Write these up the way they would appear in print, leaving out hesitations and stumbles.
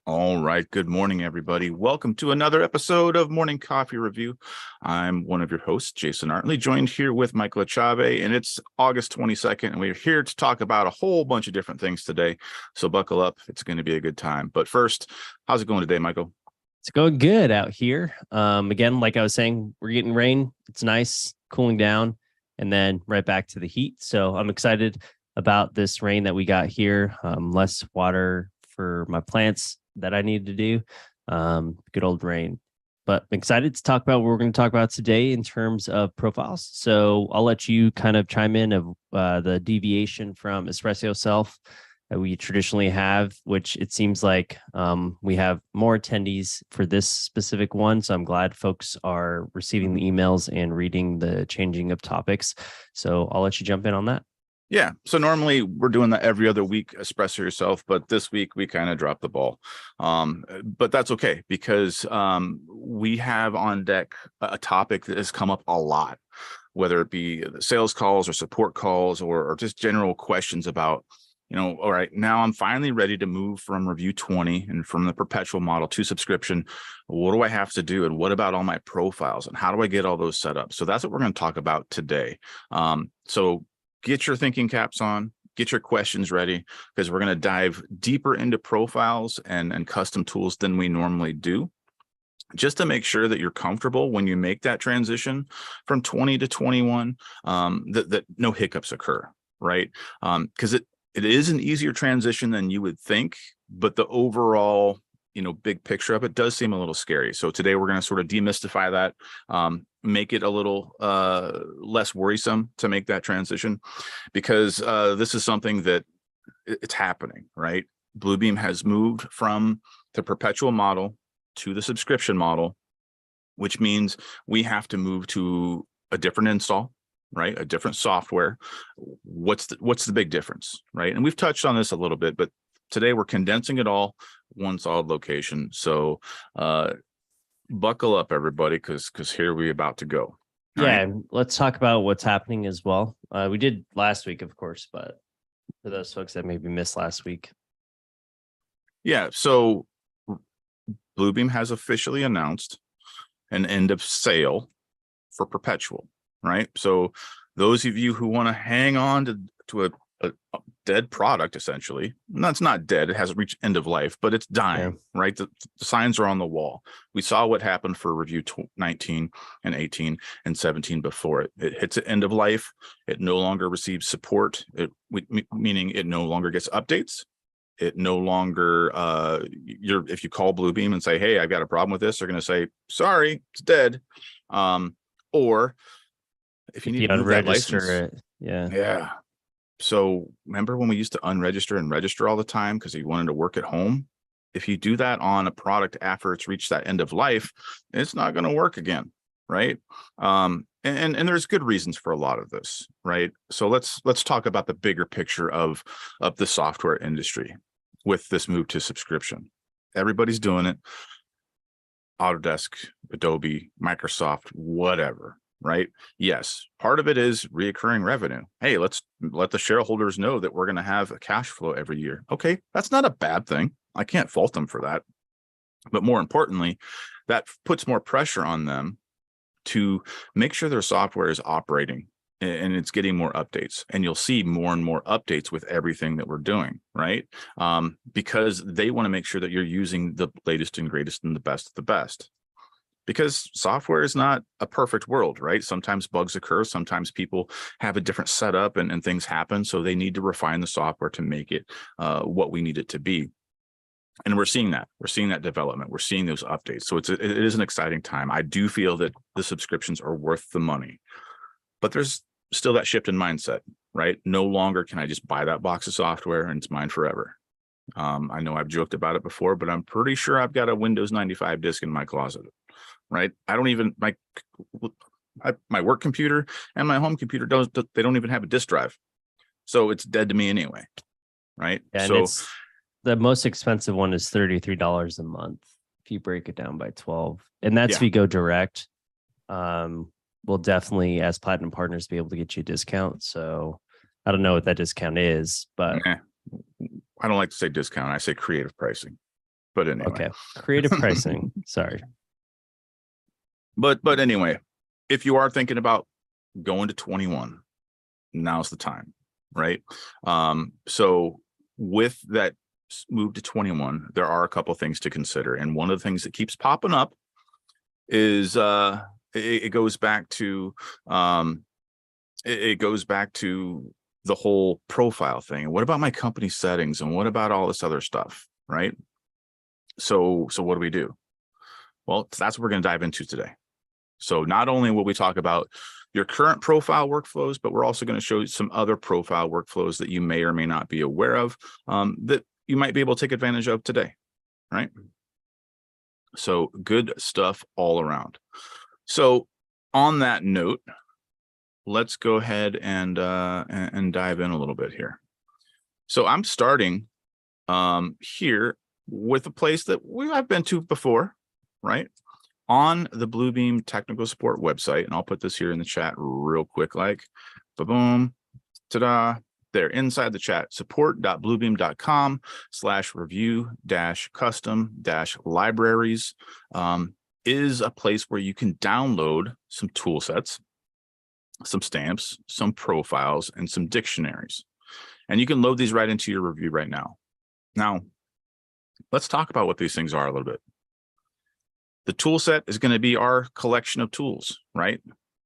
All right. Good morning, everybody. Welcome to another episode of Morning Coffee Review. I'm one of your hosts, Jason Artley, joined here with Michael Achave, and it's August 22nd, and we're here to talk about a whole bunch of different things today. So buckle up. It's going to be a good time. But first, how's it going today, Michael? It's going good out here. Again, like I was saying, we're getting rain. It's nice, cooling down, and then right back to the heat. So I'm excited about this rain that we got here. Less water for my plants that I need to do. Good old rain. But I'm excited to talk about what we're going to talk about today in terms of profiles. So I'll let you kind of chime in of the deviation from espresso self that we traditionally have, which it seems like we have more attendees for this specific one. So I'm glad folks are receiving the emails and reading the changing of topics. So I'll let you jump in on that. Yeah. So normally we're doing that every other week, espresso yourself, but this week we kind of dropped the ball. But that's okay because we have on deck a topic that has come up a lot, whether it be sales calls or support calls or just general questions about, all right, now I'm finally ready to move from Revu 20 and from the perpetual model to subscription. What do I have to do? And what about all my profiles? And how do I get all those set up? So that's what we're going to talk about today. So get your thinking caps on, get your questions ready, because we're going to dive deeper into profiles and custom tools than we normally do, just to make sure that you're comfortable when you make that transition from 20 to 21, that no hiccups occur, right? Because it is an easier transition than you would think, but the overall big picture of it does seem a little scary. So today we're going to sort of demystify that, make it a little less worrisome to make that transition, because this is something that it's happening, right? Bluebeam has moved from the perpetual model to the subscription model, which means we have to move to a different install, right? A different software. What's the big difference, right? And we've touched on this a little bit, but today we're condensing it all one solid location. So buckle up, everybody, because here we're about to go. Yeah, right. Let's talk about what's happening as well. We did last week, of course, but for those folks that maybe missed last week. Yeah, so Bluebeam has officially announced an end of sale for perpetual, right? So those of you who want to hang on to a dead product, essentially, and that's not dead, it hasn't reached end of life, but it's dying, right? The signs are on the wall. We saw what happened for Revu 19 and 18 and 17 before it hits an end of life. It no longer receives support, meaning it no longer gets updates. It no longer, if you call Bluebeam and say, hey, I've got a problem with this, they're going to say, sorry, it's dead. Or if you need to move that license, yeah. So remember when we used to unregister and register all the time because you wanted to work at home? If you do that on a product after it's reached that end of life, it's not going to work again, right? And there's good reasons for a lot of this, right? So let's talk about the bigger picture of the software industry with this move to subscription. Everybody's doing it. Autodesk, Adobe, Microsoft, whatever. Right? Yes. Part of it is reoccurring revenue. Hey, let's let the shareholders know that we're going to have a cash flow every year. Okay. That's not a bad thing. I can't fault them for that. But more importantly, that puts more pressure on them to make sure their software is operating and it's getting more updates. And you'll see more and more updates with everything that we're doing, right? Because they want to make sure that you're using the latest and greatest and the best of the best. Because software is not a perfect world, right? Sometimes bugs occur. Sometimes people have a different setup and things happen. So they need to refine the software to make it what we need it to be. And we're seeing that. We're seeing that development. We're seeing those updates. So it is an exciting time. I do feel that the subscriptions are worth the money. But there's still that shift in mindset, right? No longer can I just buy that box of software and it's mine forever. I know I've joked about it before, but I'm pretty sure I've got a Windows 95 disk in my closet. Right? I don't even my work computer and my home computer they don't even have a disk drive, so it's dead to me anyway, right? And so it's the most expensive one is $33 a month if you break it down by 12, and that's if you go direct. We'll definitely, as platinum partners, be able to get you a discount. So I don't know what that discount is, but I don't like to say discount. I say creative pricing. But anyway. Okay. Creative pricing. Sorry. But anyway, if you are thinking about going to 21, now's the time, right? So with that move to 21, there are a couple things to consider. And one of the things that keeps popping up is it goes back to it goes back to the whole profile thing. And what about my company settings? And what about all this other stuff, right? So what do we do? Well, that's what we're going to dive into today. So not only will we talk about your current profile workflows, but we're also going to show you some other profile workflows that you may or may not be aware of, that you might be able to take advantage of today, right? So good stuff all around. So on that note, let's go ahead and dive in a little bit here. So I'm starting here with a place that I've been to before, right? On the Bluebeam Technical Support website, and I'll put this here in the chat real quick, like, boom, ta-da, there inside the chat, support.bluebeam.com/review-custom-libraries is a place where you can download some tool sets, some stamps, some profiles, and some dictionaries. And you can load these right into your review right now. Now, let's talk about what these things are a little bit. The tool set is going to be our collection of tools, right?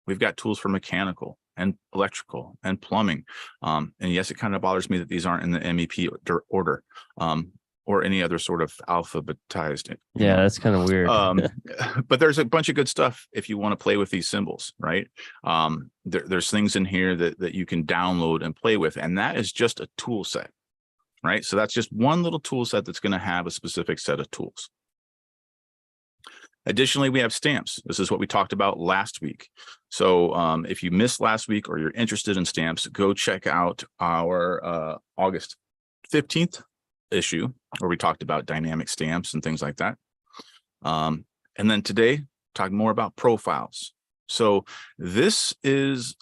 We've got tools for mechanical and electrical and plumbing. And yes, it kind of bothers me that these aren't in the MEP order or any other sort of alphabetized. Yeah, that's kind of weird. But there's a bunch of good stuff if you want to play with these symbols, right? There's things in here that you can download and play with, and that is just a tool set, right? So that's just one little tool set that's going to have a specific set of tools. Additionally, we have stamps. This is what we talked about last week. So if you missed last week or you're interested in stamps, go check out our August 15th issue where we talked about dynamic stamps and things like that. And then today, talking more about profiles. So this is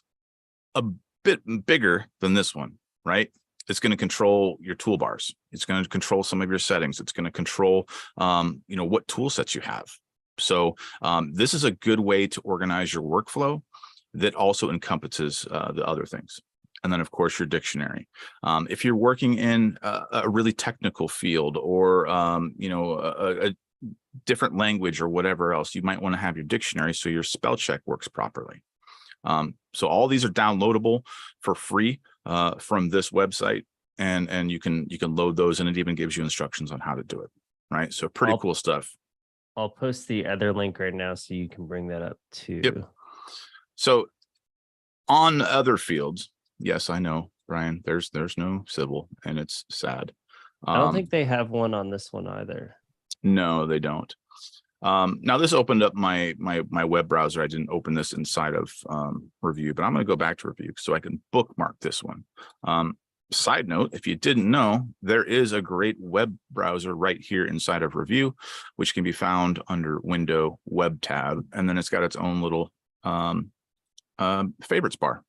a bit bigger than this one, right? It's going to control your toolbars. It's going to control some of your settings. It's going to control, what tool sets you have. So this is a good way to organize your workflow that also encompasses the other things. And then, of course, your dictionary. If you're working in a really technical field or, a different language or whatever else, you might want to have your dictionary so your spell check works properly. So all these are downloadable for free from this website, and you can load those, and it even gives you instructions on how to do it. Right. So pretty cool stuff. I'll post the other link right now so you can bring that up too. Yep. So on other fields, yes, I know, Brian, there's no civil, and it's sad. I don't think they have one on this one either. No, they don't. Now this opened up my web browser. I didn't open this inside of Review, but I'm going to go back to Review so I can bookmark this one. Side note, if you didn't know, there is a great web browser right here inside of Review, which can be found under Window Web tab, and then it's got its own little favorites bar.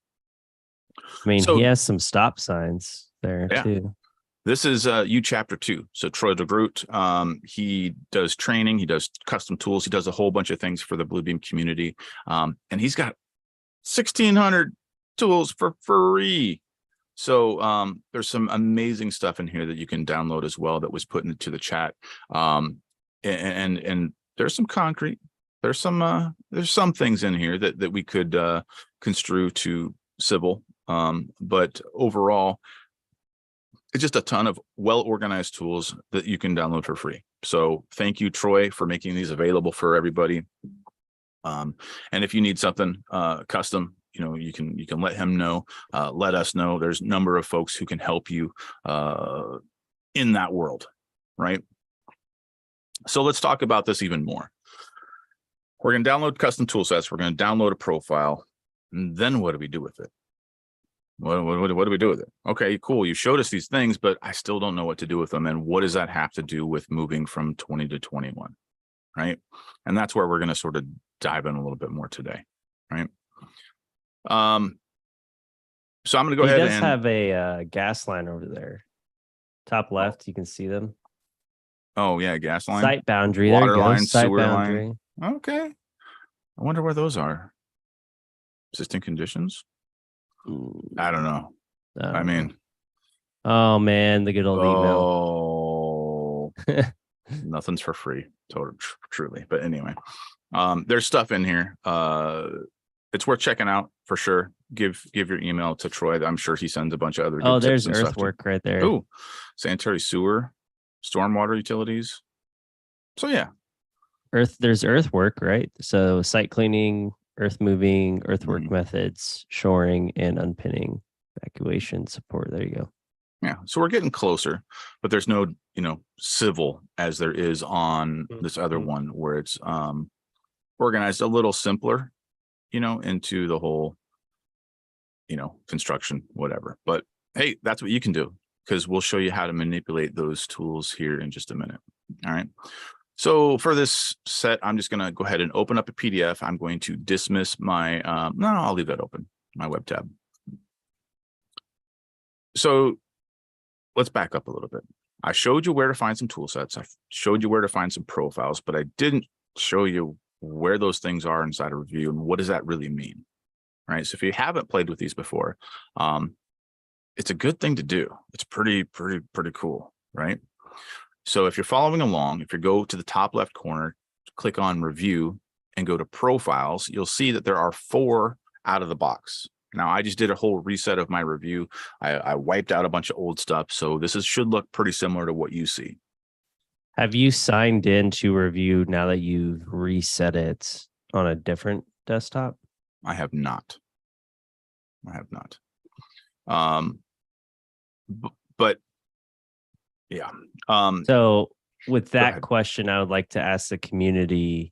I mean, he has some stop signs there too. This is U chapter 2. So Troy DeGroot, he does training, he does custom tools, he does a whole bunch of things for the Bluebeam community, and he's got 1,600 tools for free. So there's some amazing stuff in here that you can download as well that was put into the chat. And there's some concrete. There's some things in here that we could construe to civil. But overall, it's just a ton of well-organized tools that you can download for free. So thank you, Troy, for making these available for everybody. And if you need something custom, you can let him know, let us know. There's a number of folks who can help you in that world, right? So let's talk about this even more. We're going to download custom tool sets. We're going to download a profile. And then what do we do with it? What do we do with it? Okay, cool. You showed us these things, but I still don't know what to do with them. And what does that have to do with moving from 20 to 21, right? And that's where we're going to sort of dive in a little bit more today, right? So I'm going to go ahead and... He does have a gas line over there. Top left, you can see them. Oh yeah, gas line, Site boundary. There you water go. line, Site sewer boundary. line. Okay. I wonder where those are. Existing conditions? I don't know. I I don't know. mean, Oh man, the good old email. oh, nothing's for free, totally, truly. But anyway, there's stuff in here. It's worth checking out for sure. Give your email to Troy. I'm sure he sends a bunch of other good Oh, tips there's and stuff. earthwork right there. Oh, sanitary sewer, stormwater utilities. So yeah, There's earthwork, right? So site cleaning, earth moving, earthwork methods, shoring, and unpinning, evacuation support. There you go. yeah. So we're getting closer, but there's no, civil as there is on this other one where it's organized a little simpler, into the whole, construction, whatever. But hey, that's what you can do, because we'll show you how to manipulate those tools here in just a minute. All right. So for this set, I'm just going to go ahead and open up a PDF. I'm going to dismiss my, no, I'll leave that open, my web tab. So let's back up a little bit. I showed you where to find some tool sets. I showed you where to find some profiles, but I didn't show you where those things are inside a review and what does that really mean, right? So if you haven't played with these before, it's a good thing to do. It's pretty cool, right? So if you're following along, if you go to the top left corner, click on review and go to profiles, you'll see that there are 4 out of the box. Now I just did a whole reset of my review. I wiped out a bunch of old stuff. So this should look pretty similar to what you see. Have you signed in to review now that you've reset it on a different desktop? I have not. But yeah. So with that question, I would like to ask the community,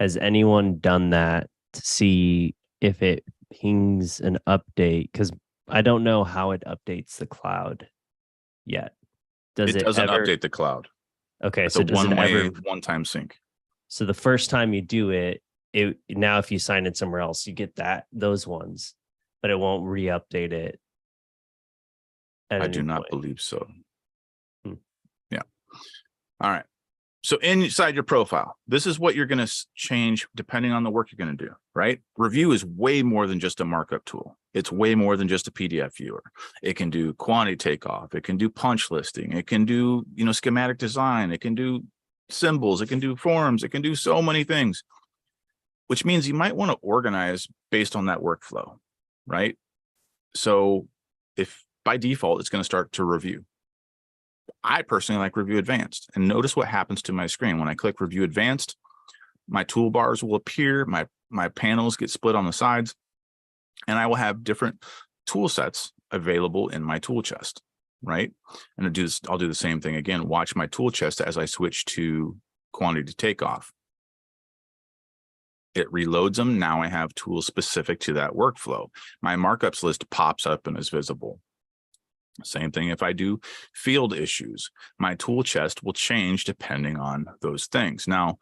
has anyone done that to see if it pings an update? Because I don't know how it updates the cloud yet. It doesn't update the cloud. Okay, it's so a does it ever one-time sync? So the first time you do it, now if you sign in somewhere else, you get those ones, but it won't re-update it. I do not believe so. Yeah. All right. So inside your profile, this is what you're going to change depending on the work you're going to do, right? Review is way more than just a markup tool. It's way more than just a PDF viewer. It can do quantity takeoff. It can do punch listing. It can do, schematic design. It can do symbols. It can do forms. It can do so many things, which means you might want to organize based on that workflow, right? So if by default, it's going to start to review. I personally like review advanced, and notice what happens to my screen. When I click review advanced, my toolbars will appear, my panels get split on the sides, and I will have different tool sets available in my tool chest, right? And I'll do the same thing again. Watch my tool chest as I switch to quantity takeoff. It reloads them. Now I have tools specific to that workflow. My markups list pops up and is visible. Same thing if I do field issues. My tool chest will change depending on those things. Now,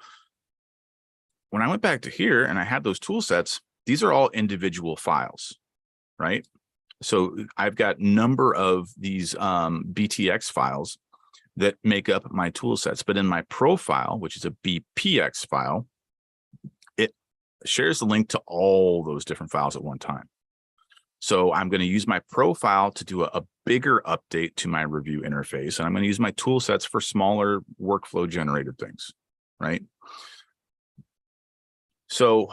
when I went back to here and I had those tool sets, these are all individual files, right? So I've got a number of these BTX files that make up my tool sets. But in my profile, which is a BPX file, it shares the link to all those different files at one time. So I'm going to use my profile to do a bigger update to my review interface. And I'm going to use my tool sets for smaller workflow generated things, right? So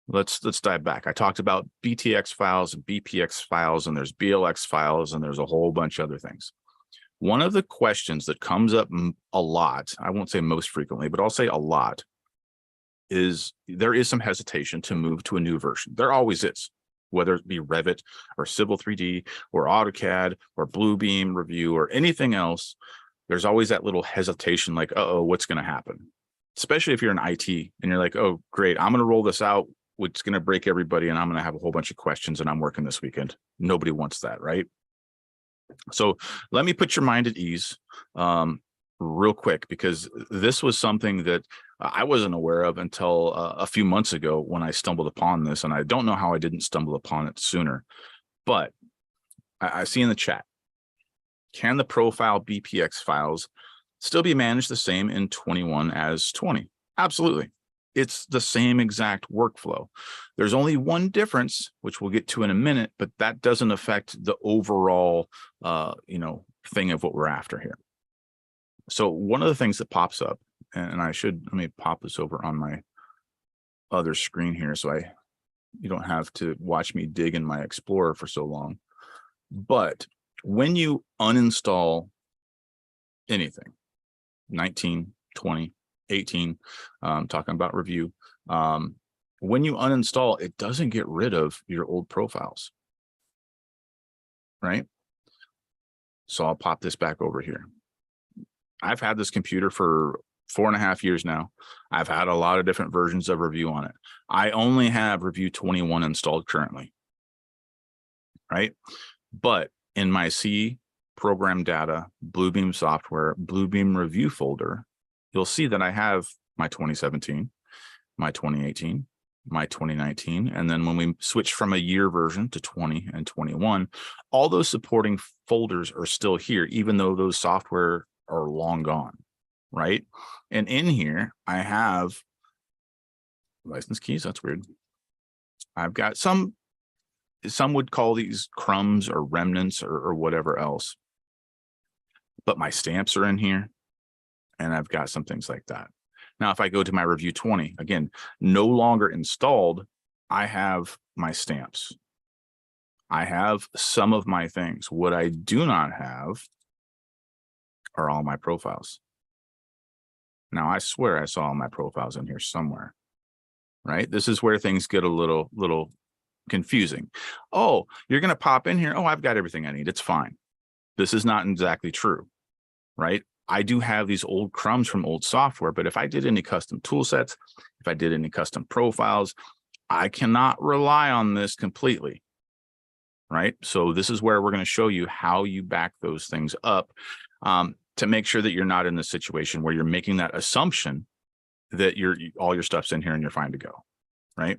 let's dive back. I talked about BTX files and BPX files, and there's BLX files, and there's a whole bunch of other things. One of the questions that comes up a lot, I won't say most frequently, but I'll say a lot, is there is some hesitation to move to a new version. There always is. Whether it be Revit or Civil 3D or AutoCAD or Bluebeam Revu or anything else, there's always that little hesitation like, uh-oh, what's going to happen? Especially if you're in IT and you're like, oh, great, I'm going to roll this out, which is going to break everybody, and I'm going to have a whole bunch of questions, and I'm working this weekend. Nobody wants that, right? So let me put your mind at ease real quick, because this was something that I wasn't aware of until a few months ago when I stumbled upon this, and I don't know how I didn't stumble upon it sooner. But I see in the chat, can the profile BPX files still be managed the same in 21 as 20. Absolutely. It's the same exact workflow. There's only one difference, which we'll get to in a minute, but that doesn't affect the overall, thing of what we're after here. So one of the things that pops up, and let me pop this over on my other screen here so you don't have to watch me dig in my Explorer for so long. But when you uninstall anything, 19, 20, 18, talking about Revu, when you uninstall, it doesn't get rid of your old profiles, right? So I'll pop this back over here. I've had this computer for 4.5 years now. I've had a lot of different versions of Revu on it. I only have Revu 21 installed currently, right? But in my C program data, Bluebeam software, Bluebeam Revu folder, you'll see that I have my 2017, my 2018, my 2019. And then when we switch from a year version to 20 and 21, all those supporting folders are still here, even though those software are long gone, right? And in here, I have license keys. That's weird. I've got some would call these crumbs or remnants or whatever else. But my stamps are in here, and I've got some things like that. Now, if I go to my Revu 20, again, no longer installed, I have my stamps. I have some of my things. What I do not have are all my profiles. Now, I swear I saw all my profiles in here somewhere, right? This is where things get a little confusing. Oh, you're going to pop in here. Oh, I've got everything I need. It's fine. This is not exactly true, right? I do have these old crumbs from old software, but if I did any custom tool sets, if I did any custom profiles, I cannot rely on this completely, right? So this is where we're going to show you how you back those things up to make sure that you're not in the situation where you're making that assumption that all your stuff's in here and you're fine to go, right?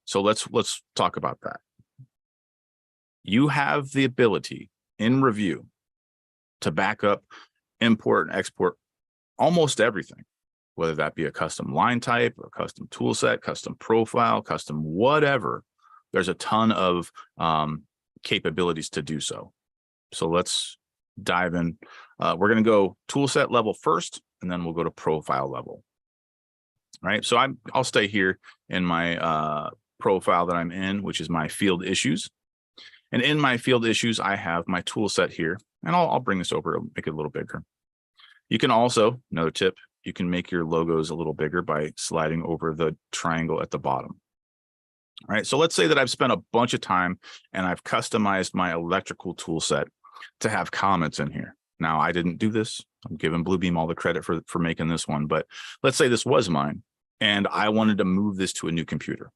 So let's talk about that. You have the ability in Revu to back up, import, and export almost everything, whether that be a custom line type, a custom tool set, custom profile, custom whatever. There's a ton of capabilities to do so. So let's dive in. We're going to go tool set level first, and then we'll go to profile level. All right. So I'll stay here in my profile that I'm in, which is my field issues. And in my field issues, I have my tool set here, and I'll bring this over, make it a little bigger. You can also, another tip, you can make your logos a little bigger by sliding over the triangle at the bottom. All right, so let's say that I've spent a bunch of time and I've customized my electrical tool set to have comments in here. Now, I didn't do this. I'm giving Bluebeam all the credit for making this one, but let's say this was mine and I wanted to move this to a new computer.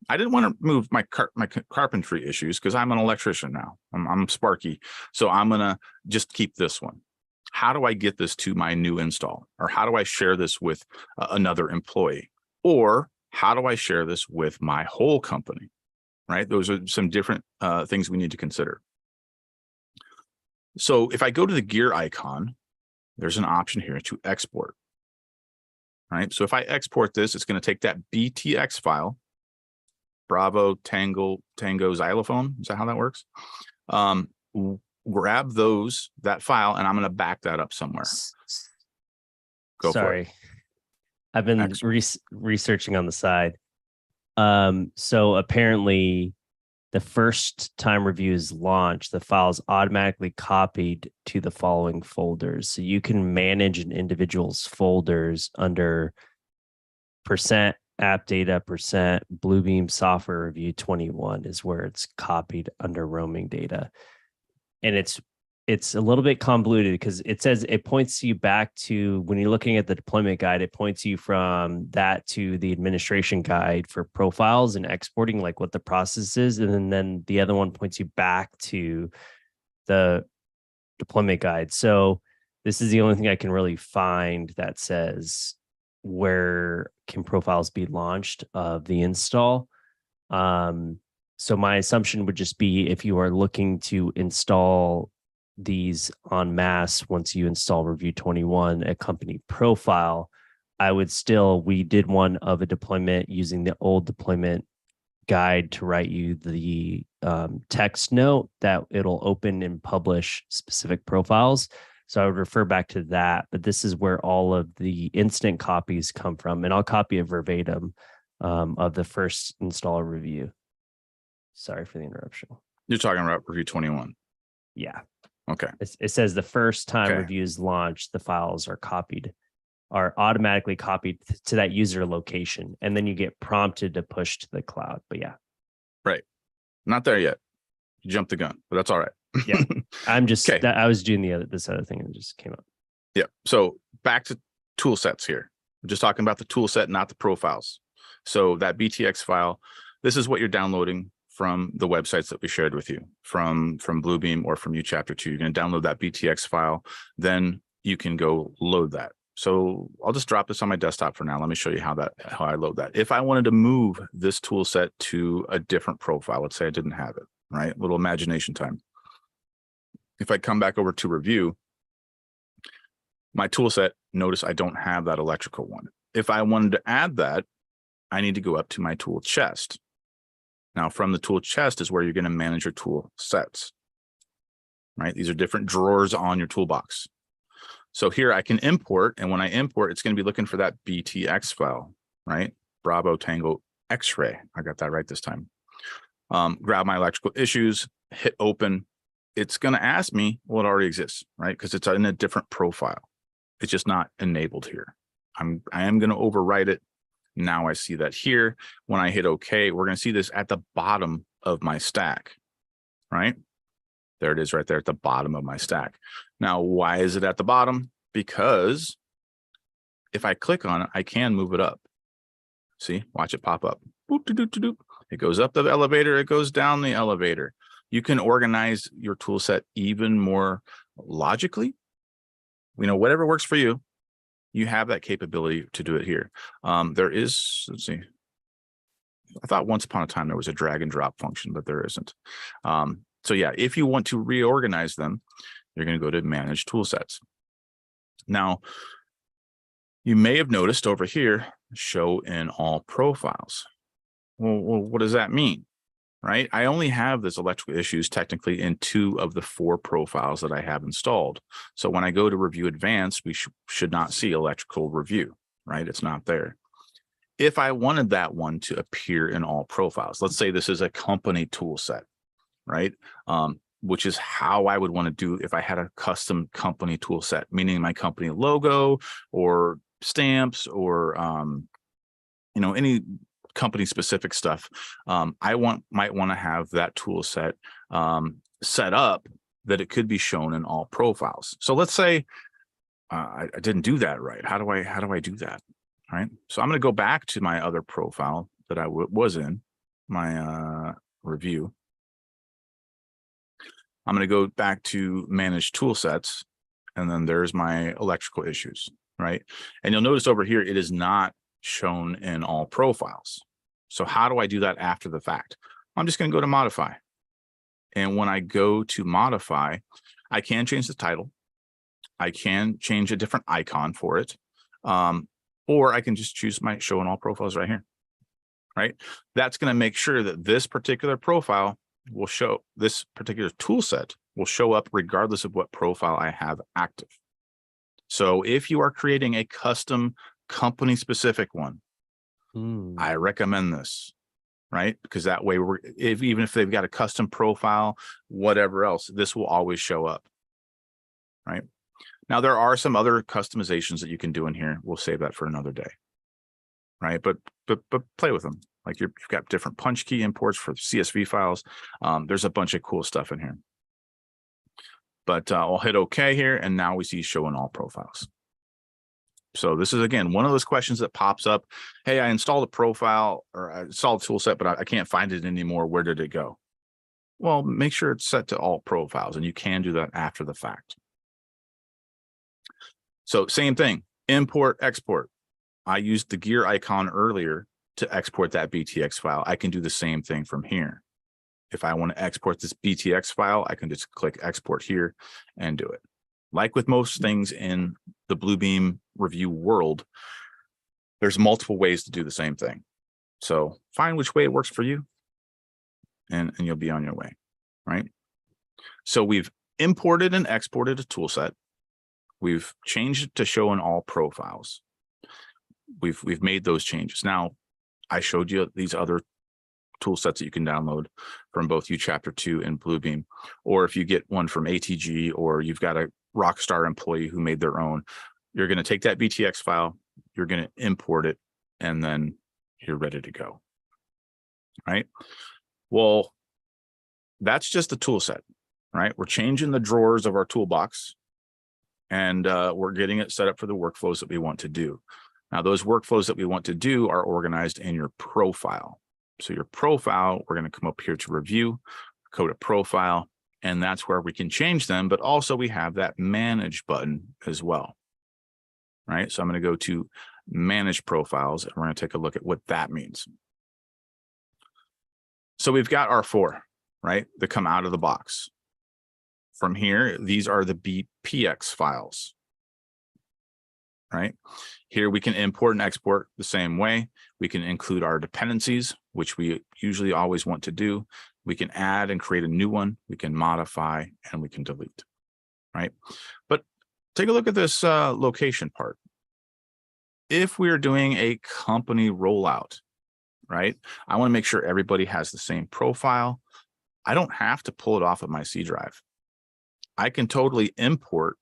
I didn't want to move my carpentry issues because I'm an electrician now. I'm Sparky. So I'm going to just keep this one. How do I get this to my new install? Or how do I share this with another employee? Or how do I share this with my whole company? Right? Those are some different things we need to consider. So if I go to the gear icon, there's an option here to export. Right? So if I export this, it's going to take that BTX file, Bravo, Tango, Xylophone. Is that how that works? Grab that file, and I'm going to back that up somewhere. Go Sorry. for it. I've been researching on the side. So apparently the first time Revu is launched, the file's automatically copied to the following folders. So you can manage an individual's folders under % app data, % Bluebeam software Revu 21 is where it's copied under roaming data. And it's a little bit convoluted because it says it points you back to when you're looking at the deployment guide, it points you from that to the administration guide for profiles and exporting, like what the process is. And then the other one points you back to the deployment guide. So this is the only thing I can really find that says where can profiles be launched of the install. So my assumption would just be if you are looking to install these en masse once you install Revu 21, a company profile. We did one of a deployment using the old deployment guide to write you the text note that it'll open and publish specific profiles. So I would refer back to that, but this is where all of the instant copies come from. And I'll copy a verbatim of the first installer review. Sorry for the interruption. You're talking about Revu 21. Yeah. Okay. It says the first time Okay. reviews launch, the files are automatically copied to that user location. And then you get prompted to push to the cloud. But yeah. Right. Not there yet. You jumped the gun, but that's all right. Yeah. I'm just, Okay. I was doing this other thing and it just came up. Yeah. So back to tool sets here. I'm just talking about the tool set, not the profiles. So that BTX file, this is what you're downloading from the websites that we shared with you from Bluebeam or from chapter 2. You're going to download that BTX file. Then you can go load that. So I'll just drop this on my desktop for now. Let me show you how I load that. If I wanted to move this tool set to a different profile, let's say I didn't have it, right? A little imagination time. If I come back over to review, my tool set, notice I don't have that electrical one. If I wanted to add that, I need to go up to my tool chest. Now from the tool chest is where you're going to manage your tool sets, right? These are different drawers on your toolbox. So here I can import, and when I import, it's going to be looking for that BTX file, right? Bravo Tango X-ray. I got that right this time. Grab my electrical issues, hit open. It's going to ask me, well, it already exists, right? Because it's in a different profile. It's just not enabled here. I am going to overwrite it. Now I see that here. When I hit OK, we're going to see this at the bottom of my stack, right? There it is right there at the bottom of my stack. Now, why is it at the bottom? Because if I click on it, I can move it up. See, watch it pop up. Boop, doo, doo, doo, doo. It goes up the elevator. It goes down the elevator. You can organize your tool set even more logically. You know, whatever works for you, you have that capability to do it here. There is, let's see. I thought once upon a time there was a drag and drop function, but there isn't. So yeah, if you want to reorganize them, you're going to go to manage tool sets. Now, you may have noticed over here, show in all profiles. Well, what does that mean? Right? I only have this electrical issues technically in 2 of the 4 profiles that I have installed. So when I go to review advanced, we should not see electrical review, right? It's not there. If I wanted that one to appear in all profiles, let's say this is a company tool set, right? Which is how I would want to do if I had a custom company tool set, meaning my company logo or stamps or, you know, any company specific stuff. I might want to have that tool set set up that it could be shown in all profiles. So let's say I didn't do that right. How do I do that? All right. So I'm going to go back to my other profile that I was in, my review. I'm going to go back to manage tool sets, and then there's my electrical issues, right? And you'll notice over here, it is not shown in all profiles. So how do I do that after the fact? I'm just going to go to modify. And when I go to modify, I can change the title. I can change a different icon for it. Or I can just choose my show in all profiles right here, right? That's going to make sure that this particular profile will show, this particular tool set will show up regardless of what profile I have active. So if you are creating a custom company specific one, I recommend this, right? Because that way, even if they've got a custom profile, whatever else, this will always show up, right? Now, there are some other customizations that you can do in here. We'll save that for another day, right? But play with them. Like you've got different punch key imports for CSV files. There's a bunch of cool stuff in here. But I'll hit OK here, and now we see show in all profiles. So this is, again, one of those questions that pops up. Hey, I installed a profile or I installed a tool set, but I can't find it anymore. Where did it go? Well, make sure it's set to all profiles, and you can do that after the fact. So same thing, import, export. I used the gear icon earlier to export that BTX file. I can do the same thing from here. If I want to export this BTX file, I can just click export here and do it. Like with most things in the Bluebeam Revu world, there's multiple ways to do the same thing. So find which way it works for you, and you'll be on your way, right? So we've imported and exported a tool set. We've changed it to show in all profiles. We've made those changes. Now, I showed you these other tool sets that you can download from both Chapter 2 and Bluebeam, or if you get one from ATG, or you've got a Rockstar employee who made their own, you're going to take that BTX file, you're going to import it, and then you're ready to go. Right? Well, that's just the tool set, right? We're changing the drawers of our toolbox, and we're getting it set up for the workflows that we want to do. Now, those workflows that we want to do are organized in your profile. So your profile, we're going to come up here to review, go to profile, and that's where we can change them. But also we have that manage button as well, right? So I'm going to go to manage profiles, and we're going to take a look at what that means. So we've got our 4, right, that come out of the box. From here, these are the BPX files, right? Here we can import and export the same way. We can include our dependencies, which we usually always want to do. We can add and create a new one. We can modify, and we can delete, right? But take a look at this location part. If we are doing a company rollout, right, I want to make sure everybody has the same profile. I don't have to pull it off of my C drive. I can totally import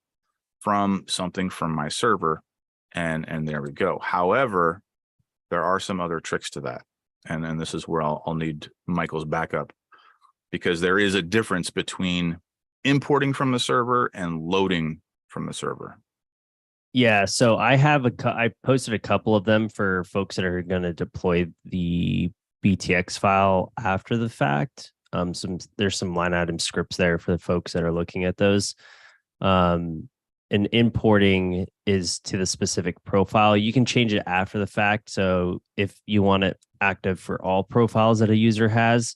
from something from my server, and there we go. However, there are some other tricks to that. And then this is where I'll need Michael's backup, because there is a difference between importing from the server and loading from the server. Yeah, so I posted a couple of them for folks that are going to deploy the BTX file after the fact. There's some line item scripts there for the folks that are looking at those. And importing is to the specific profile. You can change it after the fact. So if you want it active for all profiles that a user has,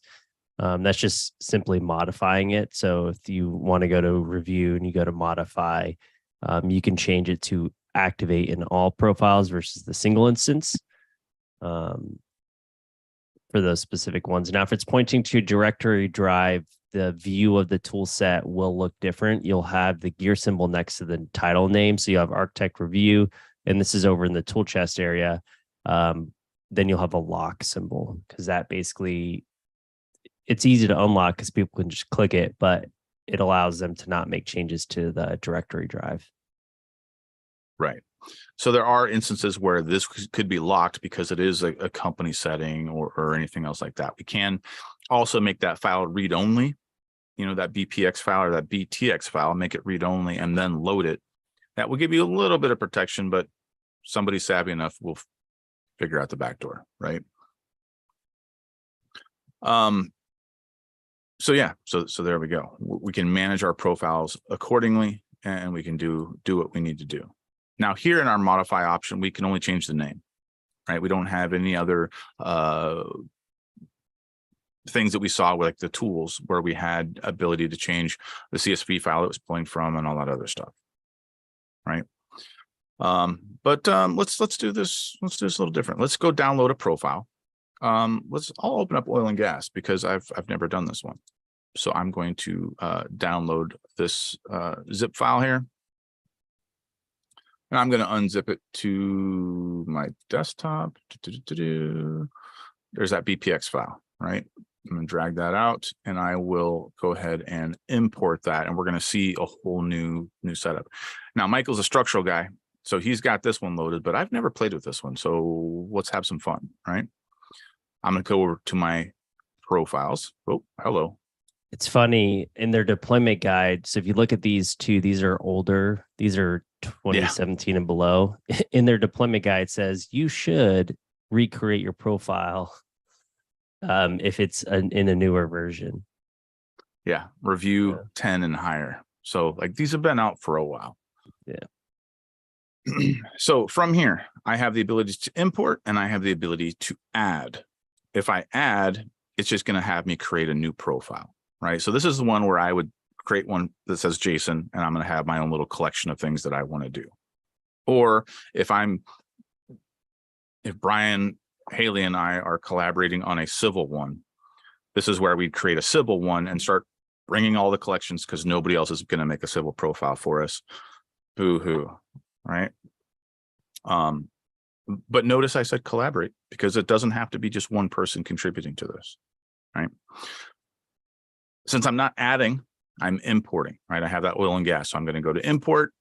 that's just simply modifying it. So if you want to go to review and you go to modify, you can change it to activate in all profiles versus the single instance for those specific ones. Now, if it's pointing to directory drive, the view of the tool set will look different. You'll have the gear symbol next to the title name. So you have Architect Review, and this is over in the tool chest area. Then you'll have a lock symbol, because that basically, it's easy to unlock because people can just click it, but it allows them to not make changes to the directory drive. Right. So there are instances where this could be locked because it is a company setting or anything else like that. We can also make that file read only, you know, that BPX file or that BTX file, make it read only and then load it. That will give you a little bit of protection, but somebody savvy enough will figure out the back door, right? So yeah, so there we go. We can manage our profiles accordingly, and we can do what we need to do. Now here in our modify option, we can only change the name, right? We don't have any other things that we saw with like the tools where we had ability to change the CSV file it was pulling from and all that other stuff, right? But let's do this. Let's do this a little different. Let's go download a profile. I'll open up oil and gas because I've never done this one. So I'm going to download this zip file here. And I'm going to unzip it to my desktop. There's that BPX file, right? I'm going to drag that out, and I will go ahead and import that. And we're going to see a whole new setup. Now, Michael's a structural guy, so he's got this one loaded, but I've never played with this one. So let's have some fun, right? I'm going to go over to my profiles. Oh, hello. It's funny in their deployment guide. So if you look at these two, these are older. These are 2017 and below. In their deployment guide, it says you should recreate your profile if it's in a newer version. Yeah, review 10 and higher. So like these have been out for a while. Yeah. So from here, I have the ability to import and I have the ability to add. If I add, it's just going to have me create a new profile, right? So this is the one where I would create one that says Jason, and I'm going to have my own little collection of things that I want to do. Or if Brian, Haley, and I are collaborating on a civil one, this is where we'd create a civil one and start bringing all the collections, because nobody else is going to make a civil profile for us. Boo-hoo, right? But notice I said collaborate, because it doesn't have to be just one person contributing to this, right? Since I'm not adding, I'm importing, right? I have that oil and gas, so I'm going to go to import.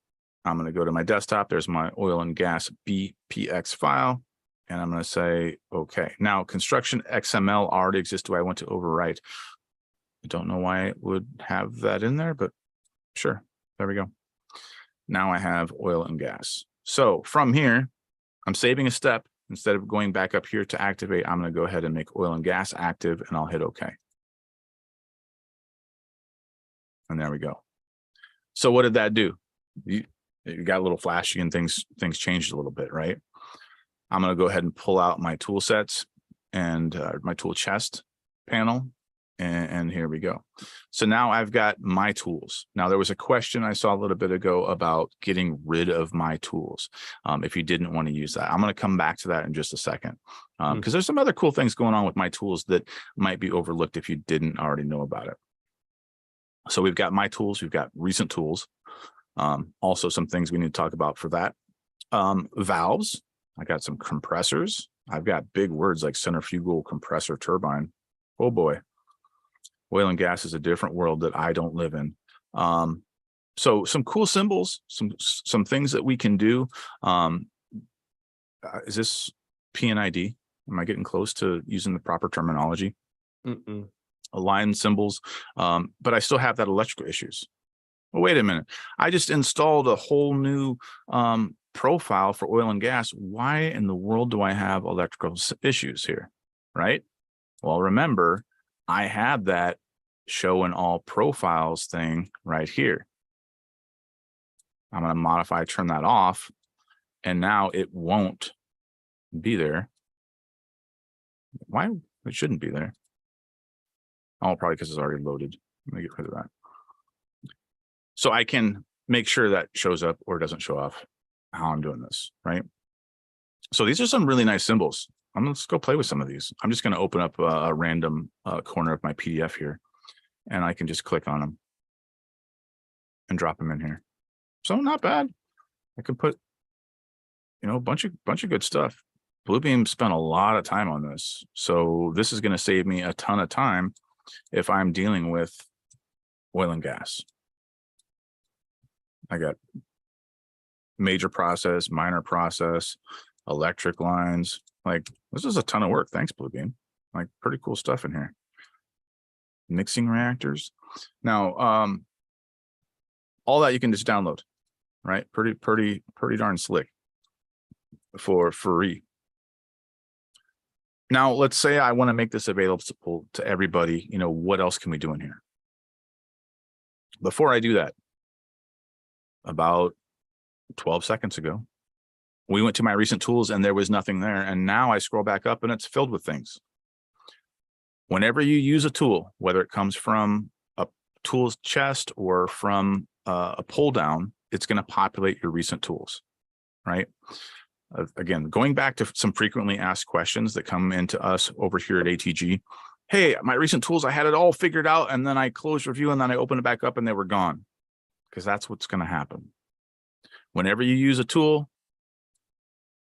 I'm going to go to my desktop. There's my oil and gas BPX file, and I'm going to say, okay. Now, construction XML already exists. Do I want to overwrite? I don't know why it would have that in there, but sure. There we go. Now I have oil and gas. So from here, I'm saving a step. Instead of going back up here to activate, I'm going to go ahead and make oil and gas active, and I'll hit OK. And there we go. So what did that do? You got a little flashy and things changed a little bit, right? I'm going to go ahead and pull out my tool sets and my tool chest panel. And here we go. So now I've got my tools. Now, there was a question I saw a little bit ago about getting rid of my tools. If you didn't want to use that, I'm going to come back to that in just a second, because there's some other cool things going on with my tools that might be overlooked if you didn't already know about it. So we've got my tools, we've got recent tools. Also some things we need to talk about for that. Valves, I got some compressors. I've got big words like centrifugal compressor turbine. Oh boy. Oil and gas is a different world that I don't live in. So some cool symbols, some things that we can do. Is this PNID? Am I getting close to using the proper terminology? Align symbols, but I still have that electrical issues. Well, wait a minute. I just installed a whole new profile for oil and gas. Why in the world do I have electrical issues here, right? Well, remember, I have that show in all profiles thing right here. I'm going to modify, turn that off, and now it won't be there. Why? It shouldn't be there. Oh, probably because it's already loaded. Let me get rid of that. So I can make sure that shows up or doesn't show up how I'm doing this, right? So these are some really nice symbols. Let's go play with some of these. I'm just going to open up a random corner of my PDF here, and I can just click on them and drop them in here. So not bad. I could put, a bunch of good stuff. Bluebeam spent a lot of time on this, so this is going to save me a ton of time if I'm dealing with oil and gas. I got major process, minor process, electric lines. Like, this is a ton of work. Thanks, Bluebeam. Like, pretty cool stuff in here. Mixing reactors. Now, all that you can just download, right? Pretty darn slick for free. Now, let's say I want to make this available to everybody. What else can we do in here? Before I do that, about 12 seconds ago, we went to my recent tools and there was nothing there. And now I scroll back up and it's filled with things. Whenever you use a tool, whether it comes from a tools chest or from a pull down, it's going to populate your recent tools, right? Again, going back to some frequently asked questions that come into us over here at ATG. Hey, my recent tools, I had it all figured out, and then I closed review and then I opened it back up and they were gone. Because that's what's going to happen. Whenever you use a tool,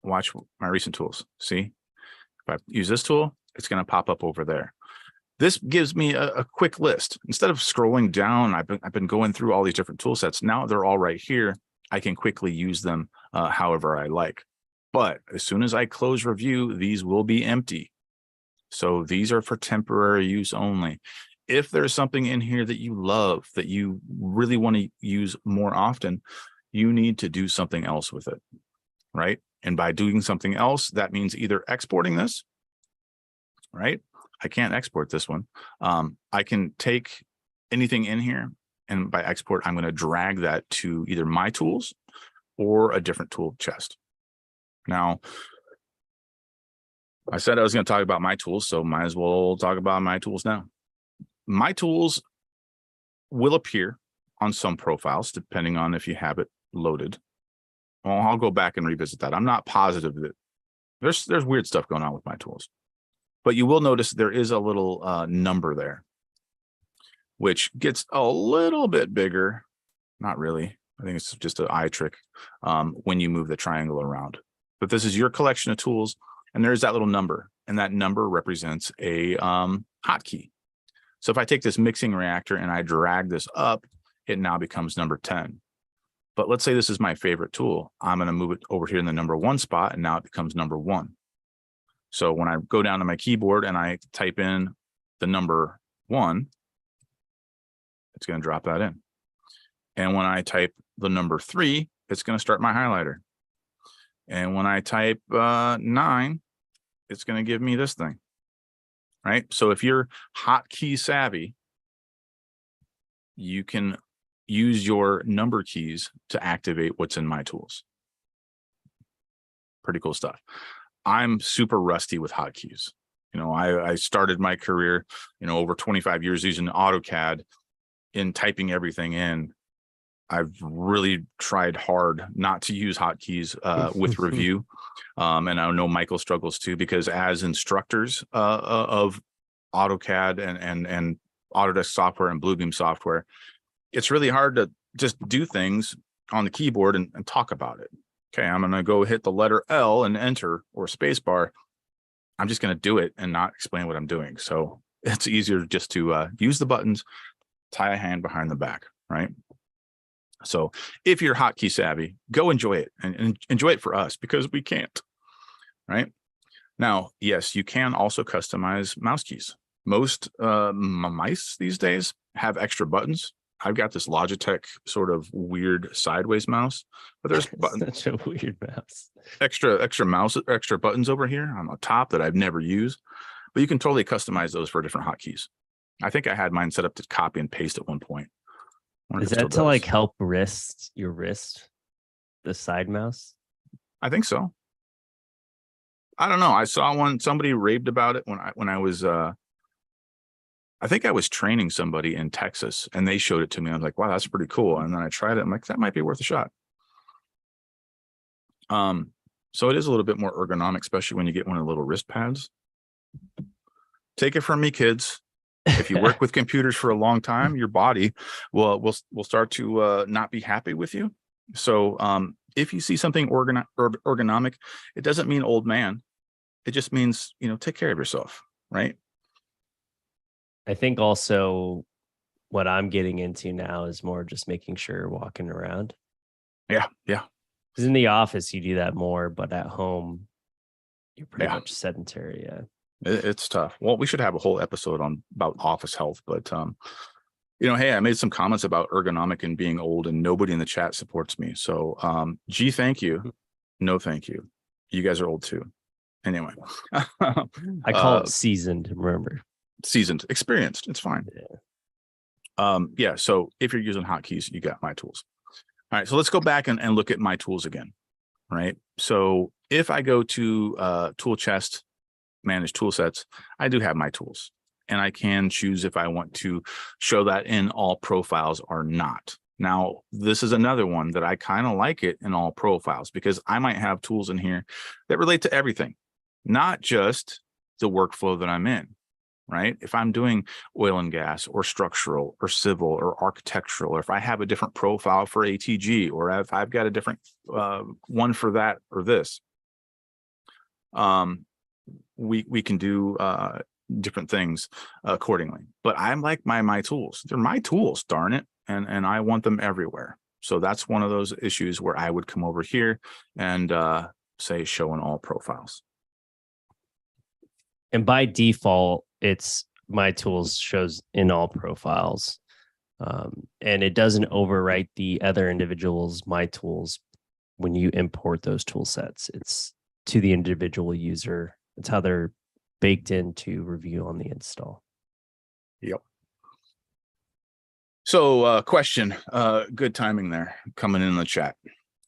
watch my recent tools. See, if I use this tool, it's going to pop up over there. This gives me a quick list. Instead of scrolling down, I've been going through all these different tool sets. Now they're all right here. I can quickly use them however I like. But as soon as I close review, these will be empty. So these are for temporary use only. If there's something in here that you love, that you really want to use more often, you need to do something else with it, right? And by doing something else, that means either exporting this, right? I can't export this one. I can take anything in here, and by export, I'm going to drag that to either my tools or a different tool chest. Now, I said I was going to talk about my tools, so might as well talk about my tools now. My tools will appear on some profiles, depending on if you have it loaded. Well, I'll go back and revisit that. I'm not positive that there's weird stuff going on with my tools, but you will notice there is a little number there, which gets a little bit bigger. Not really. I think it's just an eye trick when you move the triangle around. But this is your collection of tools, and there's that little number, and that number represents a hotkey. So if I take this mixing reactor and I drag this up, it now becomes number 10. But let's say this is my favorite tool. I'm going to move it over here in the number 1 spot, and now it becomes number 1. So when I go down to my keyboard and I type in the number 1, it's going to drop that in. And when I type the number 3, it's going to start my highlighter. And when I type 9, it's going to give me this thing, right? So if you're hotkey savvy, you can use your number keys to activate what's in my tools. Pretty cool stuff. I'm super rusty with hotkeys. You know, I started my career, over 25 years using AutoCAD in typing everything in. I've really tried hard not to use hotkeys with Revu. And I know Michael struggles too, because as instructors of AutoCAD and Autodesk software and Bluebeam software, it's really hard to just do things on the keyboard and talk about it. Okay, I'm going to go hit the letter L and enter or spacebar. I'm just going to do it and not explain what I'm doing. So it's easier just to use the buttons, tie a hand behind the back, right? So if you're hotkey savvy, go enjoy it and enjoy it for us, because we can't, right? Now, yes, you can also customize mouse keys. Most mice these days have extra buttons. I've got this Logitech sort of weird sideways mouse, but there's such a weird mouse. Extra buttons over here on the top that I've never used, but you can totally customize those for different hotkeys. I think I had mine set up to copy and paste at one point. Is that to like help your wrist, the side mouse? I think so. I don't know. I saw somebody raved about it when I was I think I was training somebody in Texas, and they showed it to me. I was like, wow, that's pretty cool. And then I tried it. I'm like, that might be worth a shot. So it is a little bit more ergonomic, especially when you get one of the little wrist pads. Take it from me, kids. If you work with computers for a long time, your body will start to not be happy with you. So if you see something ergonomic, it doesn't mean old man. It just means, take care of yourself, right? I think also what I'm getting into now is more just making sure you're walking around. Yeah. Because in the office, you do that more, but at home, you're pretty much sedentary. Yeah. It's tough. Well, we should have a whole episode about office health, but hey, I made some comments about ergonomic and being old, and nobody in the chat supports me. So, gee, thank you. No, thank you. You guys are old too. Anyway, I call it seasoned. Remember, seasoned, experienced. It's fine. Yeah. So if you're using hotkeys, you got my tools. All right. So let's go back and look at my tools again. Right. So if I go to tool chest, manage tool sets, I do have my tools, and I can choose if I want to show that in all profiles or not. Now, this is another one that I kind of like it in all profiles, because I might have tools in here that relate to everything, not just the workflow that I'm in, right? If I'm doing oil and gas or structural or civil or architectural, or if I have a different profile for ATG, or if I've got a different one for that or this, we can do different things accordingly. But I'm like my tools. They're my tools, darn it. And I want them everywhere. So that's one of those issues where I would come over here and say show in all profiles. And by default, it's my tools shows in all profiles. And it doesn't overwrite the other individuals' my tools when you import those tool sets. It's to the individual user. It's how they're baked into Revu on the install. Yep. So question, good timing there coming in the chat.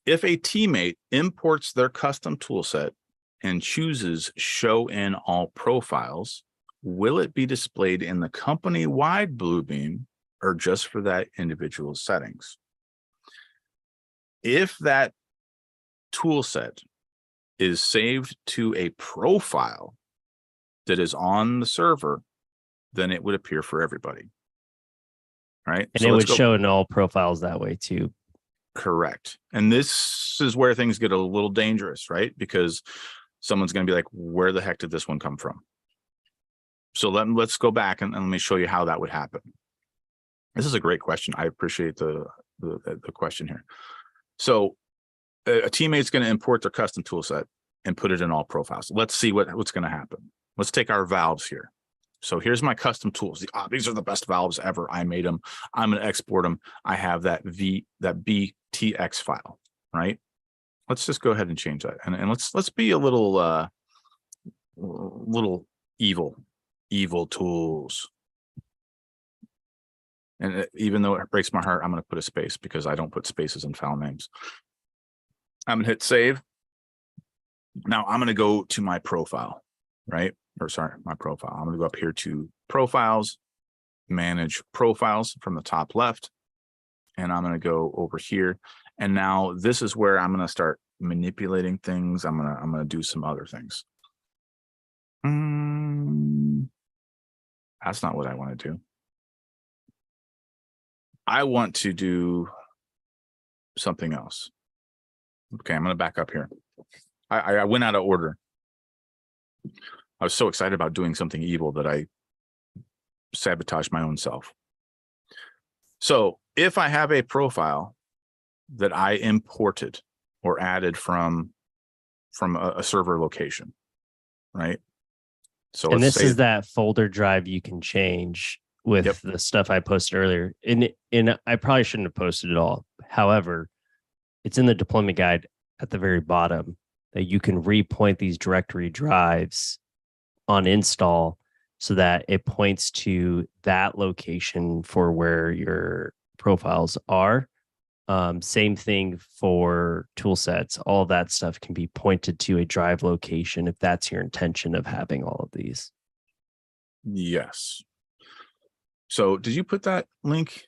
If a teammate imports their custom tool set and chooses show in all profiles, will it be displayed in the company-wide Bluebeam or just for that individual settings? If that tool set is saved to a profile that is on the server, then it would appear for everybody. Right. And it would show in all profiles that way too. Correct. And this is where things get a little dangerous, right? Because someone's going to be like, where the heck did this one come from? So let's go back and let me show you how that would happen. This is a great question. I appreciate the question here. So a teammate's going to import their custom tool set and put it in all profiles. Let's see what's going to happen. Let's take our valves here. So here's my custom tools. These are the best valves ever. I made them. I'm going to export them. I have that BTX file, right? Let's just go ahead and change that. And let's be a little evil tools. And even though it breaks my heart, I'm going to put a space because I don't put spaces in file names. I'm going to hit save. Now I'm going to go to my profile, right? Or sorry, my profile. I'm going to go up here to profiles, manage profiles from the top left. And I'm going to go over here. And now this is where I'm going to start manipulating things. I'm going to do some other things. That's not what I want to do. I want to do something else. Okay, I'm going to back up here. I went out of order. I was so excited about doing something evil that I sabotaged my own self. So if I have a profile that I imported or added from a server location, right? So and this is that folder drive you can change with the stuff I posted earlier. And I probably shouldn't have posted it all. However, it's in the deployment guide at the very bottom that you can repoint these directory drives on install so that it points to that location for where your profiles are. Same thing for tool sets. All of that stuff can be pointed to a drive location if that's your intention of having all of these. Yes. So did you put that link,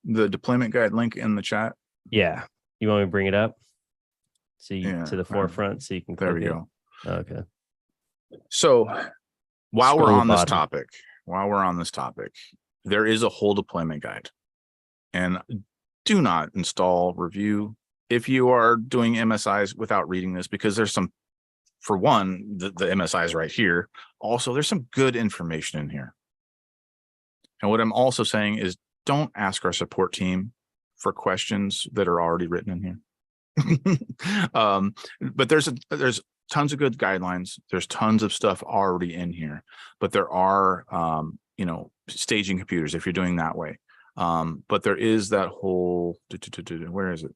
the deployment guide link in the chat? Yeah. You want me to bring it up? So you to the forefront so you can there we go. Okay. So while we're on this topic, there is a whole deployment guide. And do not install Revu if you are doing MSIs without reading this, because there's some, for one, the MSIs right here. Also, there's some good information in here. And what I'm also saying is don't ask our support team for questions that are already written in here. But there's tons of good guidelines. There's tons of stuff already in here, but there are, staging computers if you're doing that way. But there is that whole, where is it?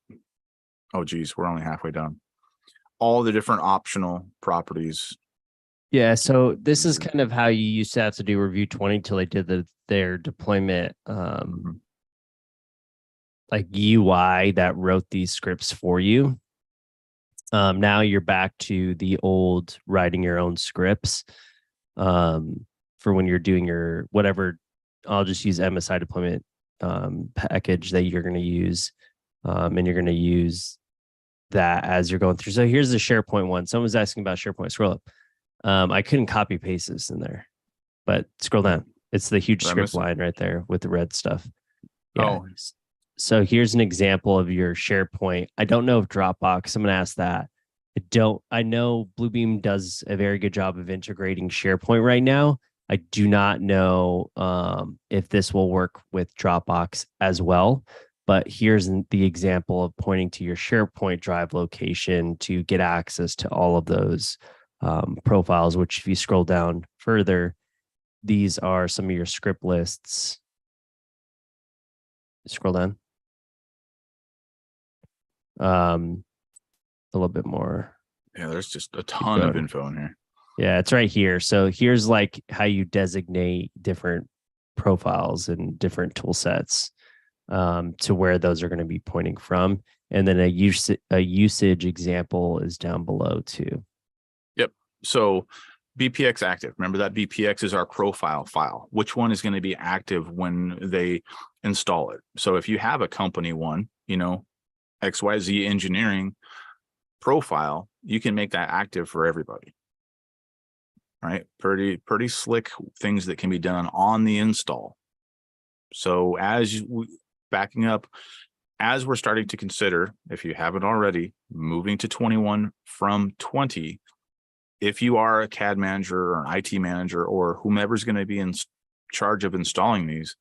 Oh, geez, we're only halfway done. All the different optional properties. Yeah, so this is kind of how you used to have to do Revu 20 till they did their deployment like UI that wrote these scripts for you. Now you're back to the old writing your own scripts for when you're doing your whatever. I'll just use MSI deployment package that you're going to use, and you're going to use that as you're going through. So here's the SharePoint one. Someone's asking about SharePoint. Scroll up. I couldn't copy paste this in there, but scroll down. It's the huge script line right there with the red stuff. Yeah. Oh. So here's an example of your SharePoint. I don't know if Dropbox, I'm going to ask that. I know Bluebeam does a very good job of integrating SharePoint right now. I do not know if this will work with Dropbox as well, but here's the example of pointing to your SharePoint drive location to get access to all of those profiles, which if you scroll down further, these are some of your script lists. Scroll down. A little bit more. Yeah, there's just a ton of info in here. Yeah, it's right here. So here's like how you designate different profiles and different tool sets to where those are going to be pointing from. And then a usage example is down below too. Yep. So BPX active, remember that BPX is our profile file. Which one is going to be active when they install it? So if you have a company one, you know, XYZ engineering profile, you can make that active for everybody. Right? Pretty slick things that can be done on the install. So backing up, as we're starting to consider, if you haven't already, moving to 21 from 20, if you are a CAD manager or an IT manager or whomever's going to be in charge of installing these,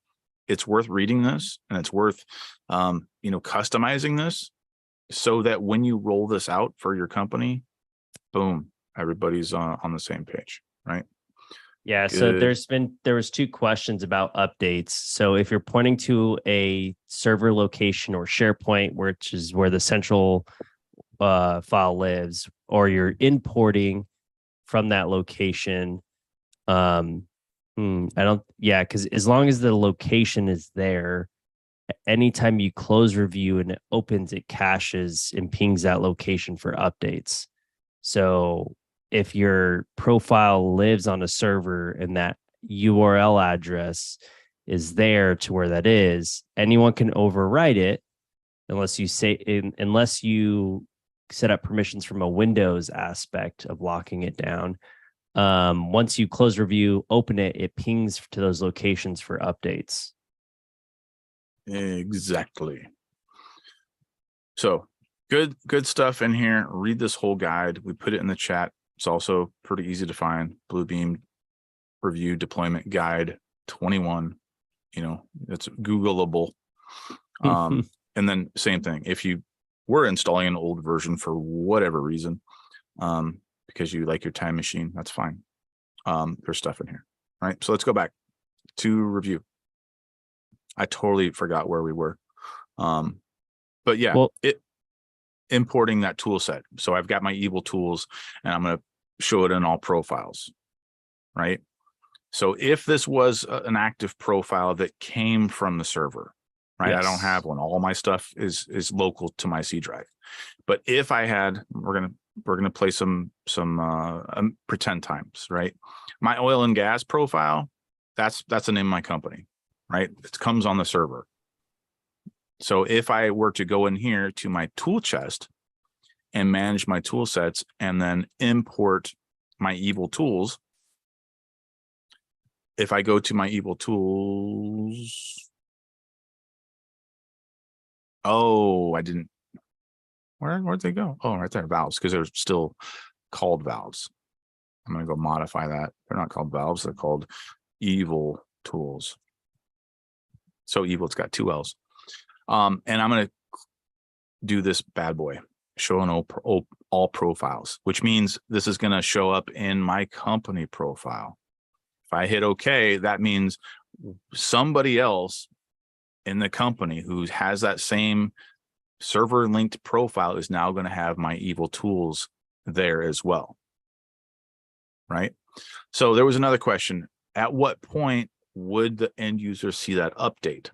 it's worth reading this, and it's worth, customizing this so that when you roll this out for your company, boom, everybody's on the same page, right? Yeah. Good. So there was two questions about updates. So if you're pointing to a server location or SharePoint, which is where the central file lives, or you're importing from that location, because as long as the location is there, anytime you close review and it opens, it caches and pings that location for updates. So if your profile lives on a server and that URL address is there to where that is, anyone can overwrite it unless you set up permissions from a Windows aspect of locking it down. Once you close review, open it, it pings to those locations for updates. Exactly. So good stuff in here. Read this whole guide. We put it in the chat. It's also pretty easy to find. Bluebeam Revu Deployment Guide 21. It's Googleable. And then same thing. If you were installing an old version for whatever reason, because you like your time machine, that's fine. There's stuff in here. All right. So let's go back to review. I totally forgot where we were. But yeah, importing that tool set. So I've got my evil tools and I'm going to show it in all profiles, right? So if this was an active profile that came from the server, right? Yes. I don't have one. All my stuff is local to my C drive. But if I had, we're going to play some pretend times, right? My oil and gas profile, that's the name of my company, right? It comes on the server. So if I were to go in here to my tool chest and manage my tool sets and then import my evil tools, if I go to my evil tools, I didn't, where'd they go? Oh, right there, valves, because they're still called valves. I'm going to go modify that. They're not called valves. They're called evil tools. So evil, it's got two L's. And I'm going to do this bad boy, show an all profiles, which means this is going to show up in my company profile. If I hit OK, that means somebody else in the company who has that same server linked profile is now going to have my evil tools there as well. Right. So there was another question. At what point would the end user see that update?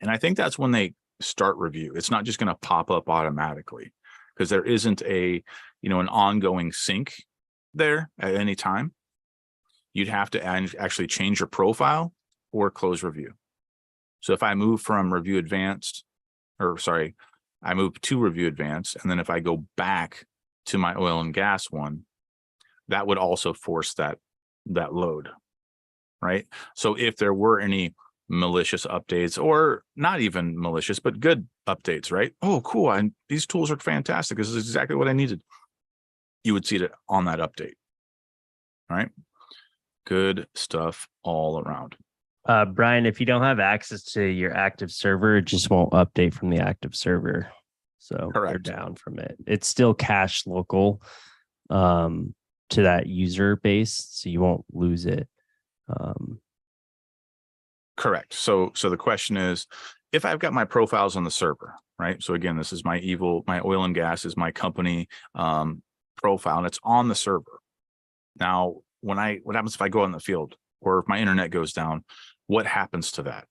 And I think that's when they start review. It's not just going to pop up automatically because there isn't an ongoing sync there at any time. You'd have to actually change your profile or close review. So if I move from review advanced, I move to review advanced, and then if I go back to my oil and gas one, that would also force that load, right? So if there were any malicious updates, or not even malicious, but good updates, right? Oh, cool. And these tools are fantastic. This is exactly what I needed. You would see it on that update. All right. Good stuff all around. Brian, if you don't have access to your active server, it just won't update from the active server. So correct. They're down from it. It's still cached local to that user base, so you won't lose it. Correct. So the question is, if I've got my profiles on the server, right? So again, this is my oil and gas is my company profile, and it's on the server. Now, what happens if I go out in the field or if my internet goes down? What happens to that?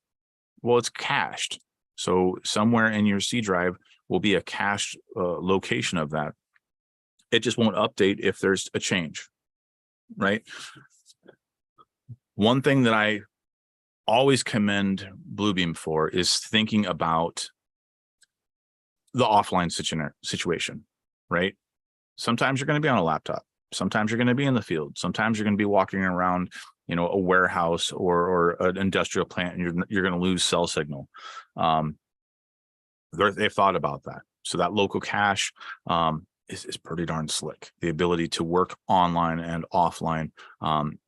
Well, it's cached. So somewhere in your C drive will be a cached location of that. It just won't update if there's a change, right? One thing that I always commend Bluebeam for is thinking about the offline situation, right? Sometimes you're going to be on a laptop. Sometimes you're going to be in the field. Sometimes you're going to be walking around, a warehouse or an industrial plant, and you're going to lose cell signal. They've thought about that. So that local cache is pretty darn slick. The ability to work online and offline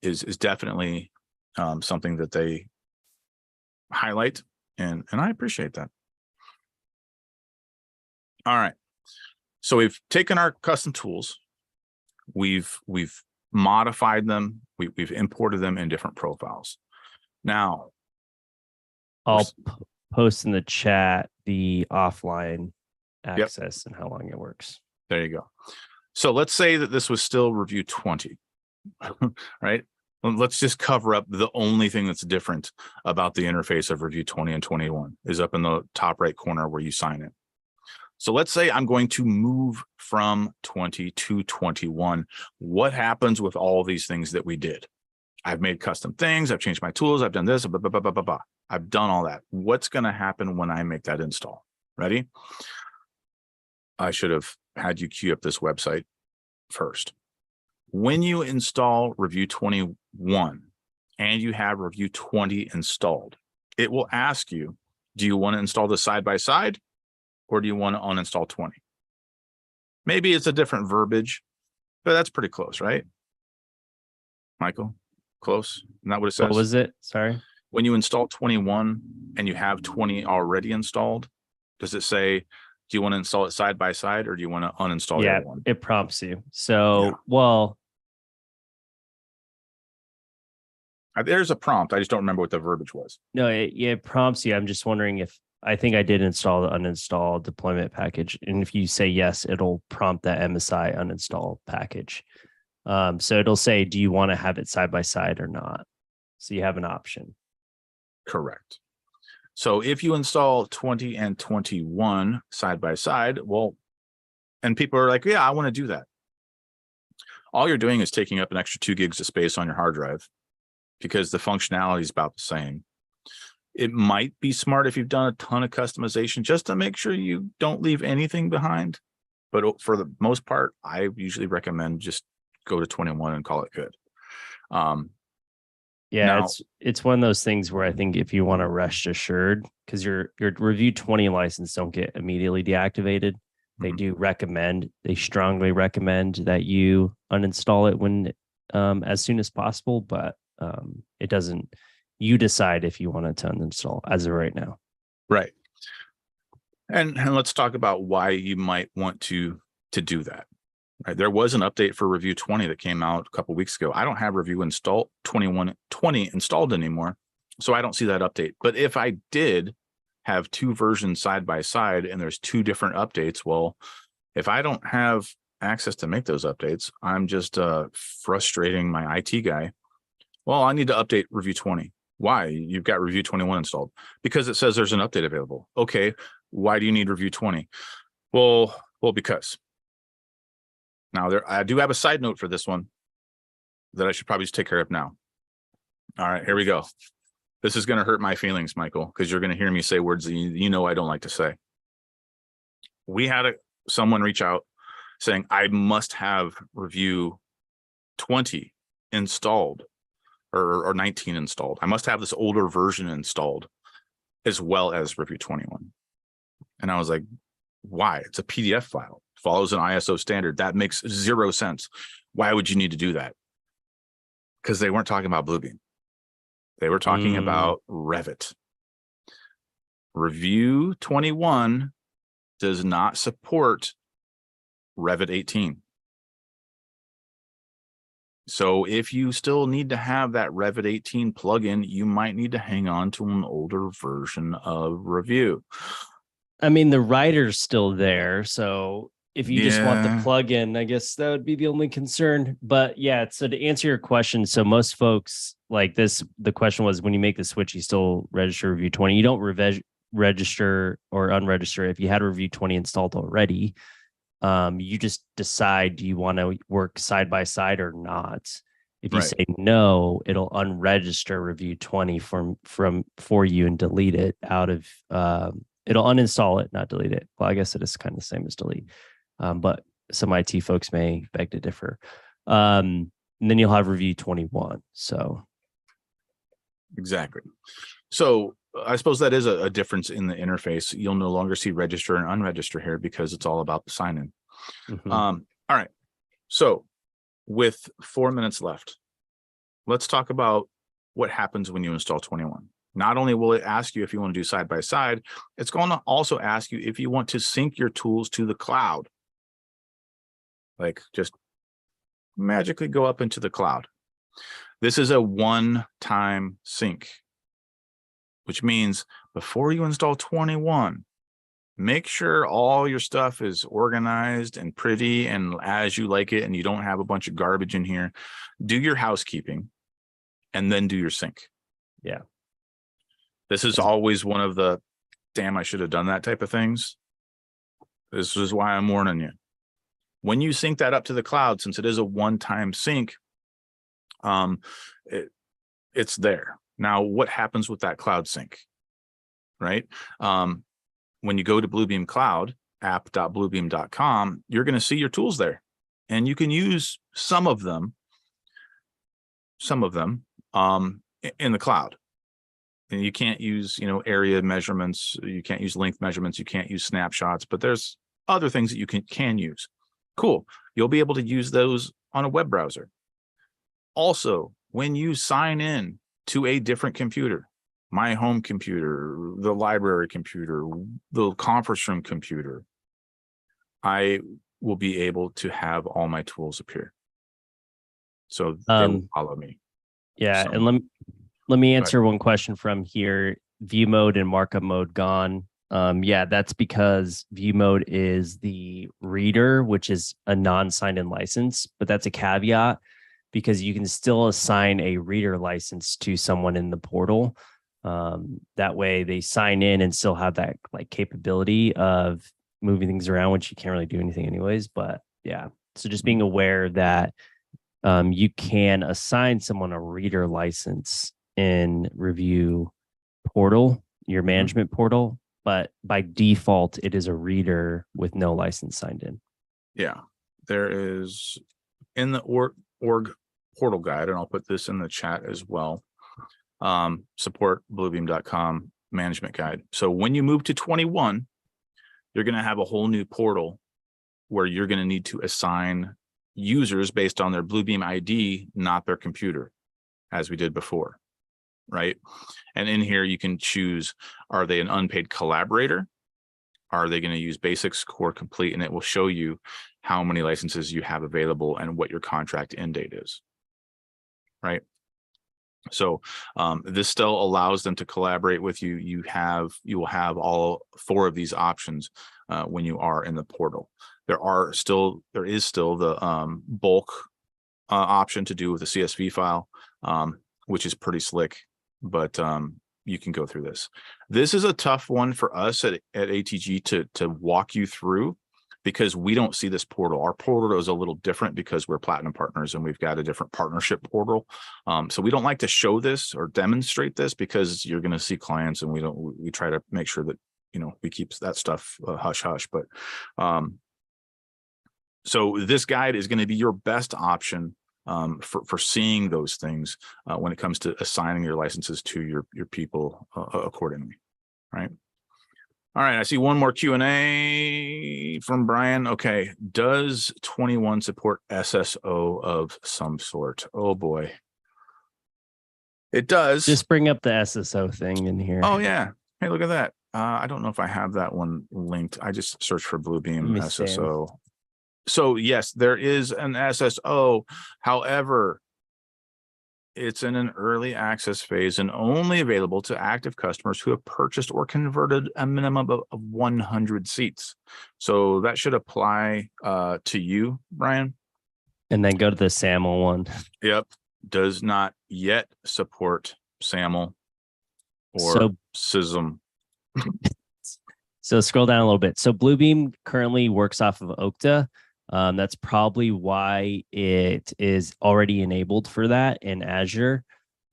is definitely something that they highlight, and I appreciate that. All right. So we've taken our custom tools, we've modified them, we've imported them in different profiles. Now, I'll post in the chat the offline access and how long it works. There you go. So let's say that this was still review 20, right? Let's just cover up the only thing that's different about the interface of review 20 and 21 is up in the top right corner where you sign in. So let's say I'm going to move from 20 to 21. What happens with all these things that we did? I've made custom things. I've changed my tools. I've done this. Blah, blah, blah, blah, blah, blah. I've done all that. What's going to happen when I make that install? Ready? I should have had you queue up this website first. When you install review 21 and you have review 20 installed, it will ask you, do you want to install this side by side? Or do you want to uninstall 20? Maybe it's a different verbiage, but that's pretty close, right? Michael, close? Isn't that what it says? What was it? Sorry. When you install 21 and you have 20 already installed, does it say, do you want to install it side by side or do you want to uninstall the other one? It prompts you. So, well, there's a prompt. I just don't remember what the verbiage was. No, it prompts you. I'm just wondering if I think I did install the uninstall deployment package. And if you say yes, it'll prompt that MSI uninstall package. So it'll say, do you want to have it side by side or not? So you have an option. Correct. So if you install 20 and 21 side by side, well, and people are like, yeah, I want to do that. All you're doing is taking up an extra 2 gigs of space on your hard drive because the functionality is about the same. It might be smart if you've done a ton of customization just to make sure you don't leave anything behind. But for the most part, I usually recommend just go to 21 and call it good. Now, it's one of those things where I think if you want to rest assured, because your review 20 license don't get immediately deactivated, they do recommend, they strongly recommend that you uninstall it when as soon as possible, but it doesn't. You decide if you want to uninstall as of right now. Right. And let's talk about why you might want to do that. Right. There was an update for review 20 that came out a couple of weeks ago. I don't have review 20 installed anymore, so I don't see that update. But if I did have 2 versions side by side and there's 2 different updates, well, if I don't have access to make those updates, I'm just frustrating my IT guy. Well, I need to update review 20. Why? You've got review 21 installed because it says there's an update available. Okay. Why do you need review 20? Well, because. Now I do have a side note for this one that I should probably just take care of now. All right, here we go. This is going to hurt my feelings, Michael, because you're going to hear me say words that you know I don't like to say. We had someone reach out saying, I must have review 20 installed. Or 19 installed. I must have this older version installed as well as review 21. And I was like, why? It's a PDF file. It follows an ISO standard. That makes 0 sense. Why would you need to do that? Because they weren't talking about Bluebeam. They were talking about Revit. Review 21 does not support Revit 18. So if you still need to have that Revit 18 plugin, you might need to hang on to an older version of Review. I mean, the writer's still there. So if you just want the plugin, I guess that would be the only concern. But yeah, so to answer your question, so most folks like this, the question was when you make the switch, you still register Review 20. You don't register or unregister if you had Review 20 installed already. You just decide, do you want to work side by side or not? If you Right. say no, it'll unregister Revu 20 for you and delete it out of it'll uninstall it, not delete it. Well, I guess it is kind of the same as delete. But some IT folks may beg to differ. And then you'll have Revu 21. So Exactly. So I suppose that is a difference in the interface. You'll no longer see register and unregister here because it's all about the sign in. mhm. All right. So with 4 minutes left, let's talk about what happens when you install 21. Not only will it ask you if you want to do side by side, it's going to also ask you if you want to sync your tools to the cloud. Like just magically go up into the cloud. This is a one-time sync, which means before you install 21, make sure all your stuff is organized and pretty and as you like it, and you don't have a bunch of garbage in here. Do your housekeeping and then do your sync. Yeah. This is always one of the, damn, I should have done that type of things. This is why I'm warning you. When you sync that up to the cloud, since it is a one-time sync, it's there. Now, what happens with that cloud sync, right? When you go to Bluebeam Cloud, app.bluebeam.com, you're going to see your tools there, and you can use some of them in the cloud. And you can't use, area measurements. You can't use length measurements. You can't use snapshots, but there's other things that you can use. Cool. You'll be able to use those on a web browser. Also, when you sign in to a different computer, my home computer, the library computer, the conference room computer, I will be able to have all my tools appear. So they will follow me. Yeah. So, And let me answer one question from here. View mode and markup mode gone. Yeah, that's because view mode is the reader, which is a non-signed in license, but that's a caveat because you can still assign a reader license to someone in the portal. That way they sign in and still have that like capability of moving things around, which you can't really do anything anyways. But yeah, so just being aware that you can assign someone a reader license in Revu portal, your management portal, but by default, it is a reader with no license signed in. Yeah, there is in the org portal guide, and I'll put this in the chat as well. Support bluebeam.com management guide. So when you move to 21, you're going to have a whole new portal where you're going to need to assign users based on their Bluebeam ID, not their computer, as we did before, right? And in here, you can choose, are they an unpaid collaborator? Are they going to use basics, core, complete? And it will show you how many licenses you have available and what your contract end date is, right? So this still allows them to collaborate with you. You will have all 4 of these options when you are in the portal. There is still the bulk option to do with the CSV file, which is pretty slick, but you can go through this. This is a tough one for us at ATG to walk you through because we don't see this portal. Our portal is a little different because we're platinum partners and we've got a different partnership portal. So we don't like to show this or demonstrate this because you're going to see clients, and we try to make sure that, we keep that stuff hush hush. But so this guide is going to be your best option for seeing those things when it comes to assigning your licenses to your people accordingly, right? All right, I see one more Q&A from Brian. Okay, does 21 support SSO of some sort? Oh boy, it does. Just bring up the SSO thing in here. Oh yeah, hey, look at that. I don't know if I have that one linked. I just searched for Bluebeam SSO. So yes, there is an SSO. However, it's in an early access phase and only available to active customers who have purchased or converted a minimum of 100 seats. So that should apply to you, Brian. And then go to the SAML one. Yep. Does not yet support SAML or SISM. So scroll down a little bit. So Bluebeam currently works off of Okta. That's probably why it is already enabled for that in Azure.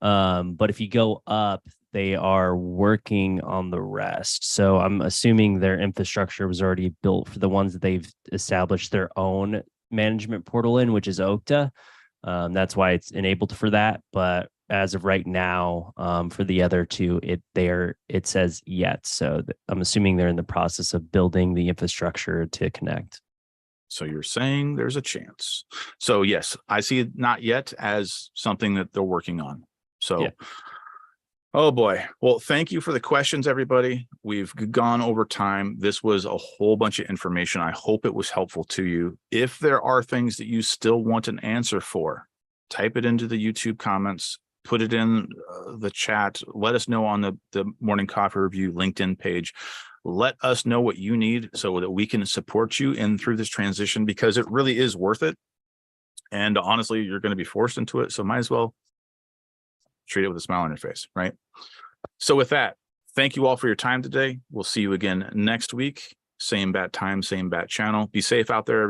But if you go up, they are working on the rest. So I'm assuming their infrastructure was already built for the ones that they've established their own management portal in, which is Okta. That's why it's enabled for that. But as of right now, for the other two, it says yet. So I'm assuming they're in the process of building the infrastructure to connect. So you're saying there's a chance. So yes, I see it not yet as something that they're working on. So, Yeah. Oh boy. Well, thank you for the questions, everybody. We've gone over time. This was a whole bunch of information. I hope it was helpful to you. If there are things that you still want an answer for, type it into the YouTube comments, put it in the chat. Let us know on the Morning Coffee Review LinkedIn page. Let us know what you need so that we can support you in through this transition, because it really is worth it. And honestly, you're going to be forced into it. So might as well treat it with a smile on your face, right? So with that, thank you all for your time today. We'll see you again next week. Same bat time, same bat channel. Be safe out there, everybody.